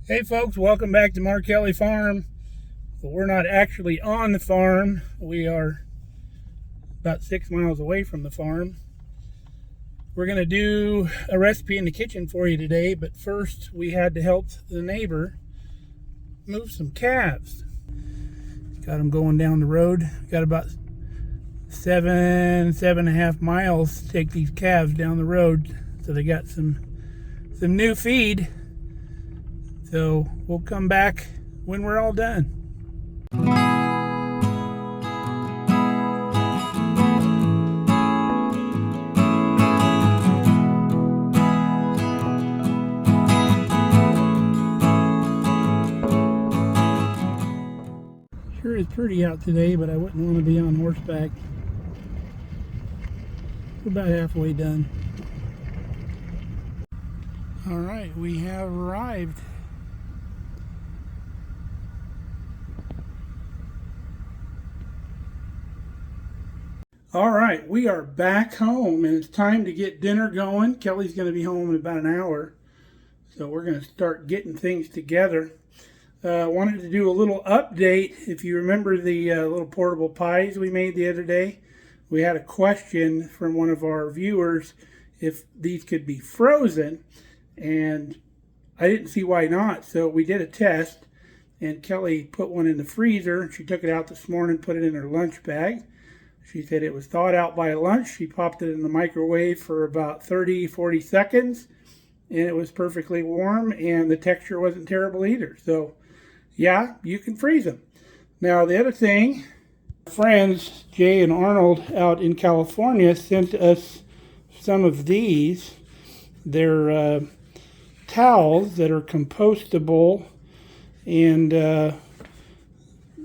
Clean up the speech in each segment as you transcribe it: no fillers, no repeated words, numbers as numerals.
Hey folks, welcome back to Markelly Farm. Well, we're not actually on the farm. We are about 6 miles away from the farm. We're going to do a recipe in the kitchen for you today, but first we had to help the neighbor move some calves. Got them going down the road. Got about 7.5 miles to take these calves down the road, so they got some new feed. So we'll come back when we're all done. Sure is pretty out today, but I wouldn't want to be on horseback. We're about halfway done. All right, we have arrived. All right, we are back home and it's time to get dinner going. Kelly's going to be home in about an hour, so we're going to start getting things together. Wanted to do a little update. If you remember the little portable pies we made the other day, we had a question from one of our viewers if these could be frozen, and I didn't see why not, so we did a test, and Kelly put one in the freezer. She took it out this morning, put it in her lunch bag. She said it was thawed out by lunch. She popped it in the microwave for about 30-40 seconds, and it was perfectly warm, and the texture wasn't terrible either. So, yeah, you can freeze them. Now, the other thing, friends Jay and Arnold out in California sent us some of these. They're towels that are compostable, and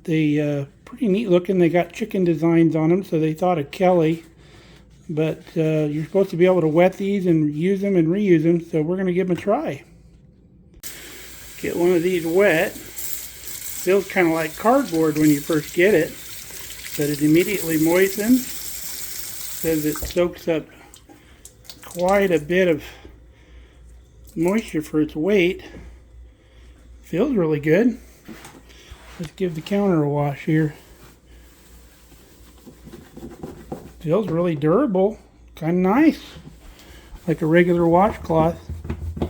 they pretty neat looking. They got chicken designs on them, so they thought of Kelly. But you're supposed to be able to wet these and use them and reuse them, so we're going to give them a try. Get one of these wet. Feels kind of like cardboard when you first get it, but it immediately moistens. Says it soaks up quite a bit of moisture for its weight. Feels really good. Let's give the counter a wash here. Feels really durable. Kind of nice. Like a regular washcloth. Got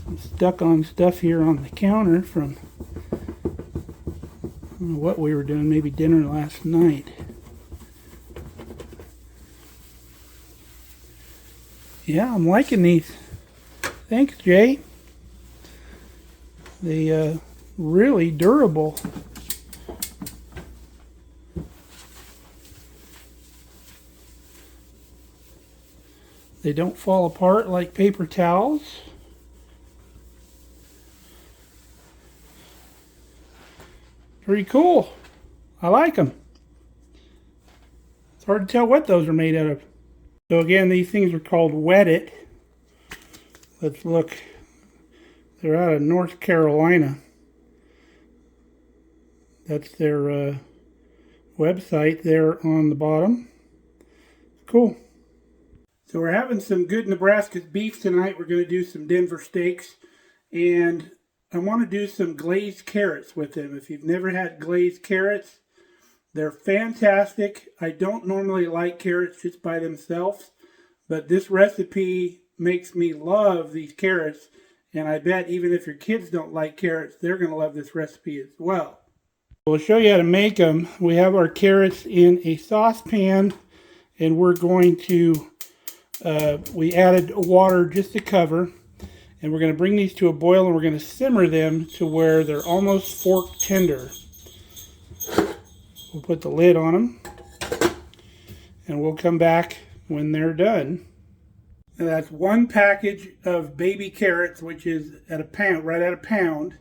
some stuck on stuff here on the counter from, I don't know what we were doing, maybe dinner last night. Yeah, I'm liking these. Thanks, Jay. They really durable. They don't fall apart like paper towels. Pretty cool. I like them. It's hard to tell what those are made out of. So again, these things are called Wet It. Let's look. They're out of North Carolina. That's their website there on the bottom. Cool. So we're having some good Nebraska beef tonight. We're going to do some Denver steaks. And I want to do some glazed carrots with them. If you've never had glazed carrots, they're fantastic. I don't normally like carrots just by themselves, but this recipe makes me love these carrots. And I bet even if your kids don't like carrots, they're going to love this recipe as well. We'll show you how to make them. We have our carrots in a saucepan, and we're going to, we added water just to cover, and we're going to bring these to a boil, and we're going to simmer them to where they're almost fork tender. We'll put the lid on them, and we'll come back when they're done. And that's one package of baby carrots, which is at a pound, right at a pound.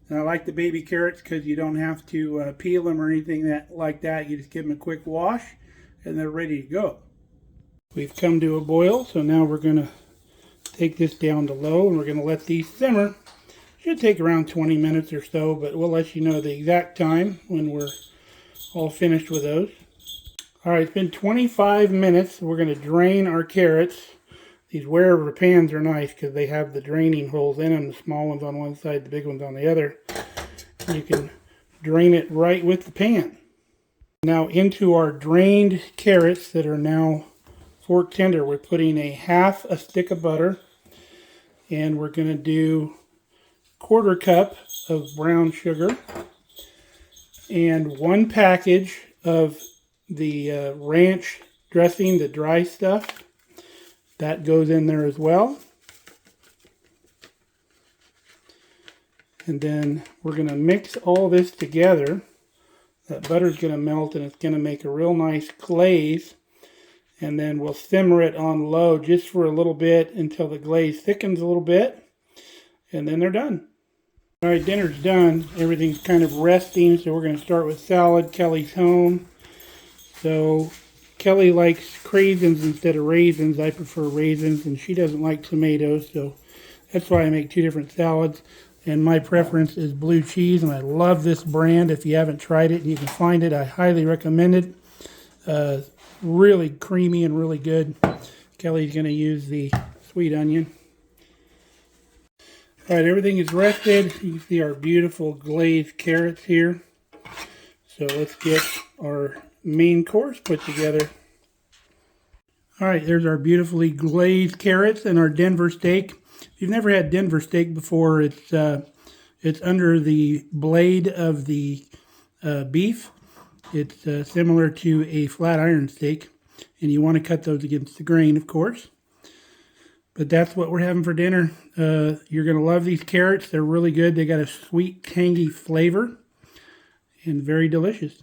And I like the baby carrots because you don't have to peel them or anything like that. You just give them a quick wash and they're ready to go. We've come to a boil, so now we're going to take this down to low and we're going to let these simmer. Should take around 20 minutes or so, but we'll let you know the exact time when we're all finished with those. All right, it's been 25 minutes. We're going to drain our carrots. These wearer pans are nice because they have the draining holes in them, the small ones on one side, the big ones on the other. You can drain it right with the pan. Now into our drained carrots that are now fork tender, we're putting a half a stick of butter, and we're going to do 1/4 cup of brown sugar and 1 package of the ranch dressing, the dry stuff. That goes in there as well. And then we're going to mix all this together. That butter's going to melt and it's going to make a real nice glaze. And then we'll simmer it on low just for a little bit until the glaze thickens a little bit. And then they're done. All right, dinner's done. Everything's kind of resting, so we're going to start with salad. Kelly's home. So Kelly likes craisins instead of raisins. I prefer raisins, and she doesn't like tomatoes, so that's why I make 2 different salads. And my preference is blue cheese, and I love this brand. If you haven't tried it and you can find it, I highly recommend it. Really creamy and really good. Kelly's going to use the sweet onion. All right, everything is rested. You can see our beautiful glazed carrots here. So let's get our main course put together. All right, there's our beautifully glazed carrots and our Denver steak. If you've never had Denver steak before, it's under the blade of the beef. It's similar to a flat iron steak, and you want to cut those against the grain, of course. But that's what we're having for dinner. You're going to love these carrots. They're really good. They got a sweet, tangy flavor and very delicious.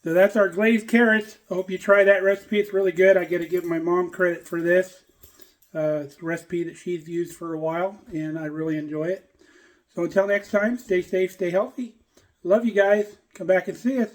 So that's our glazed carrots. I hope you try that recipe. It's really good. I got to give my mom credit for this. It's a recipe that she's used for a while, and I really enjoy it. So until next time, stay safe, stay healthy. Love you guys. Come back and see us.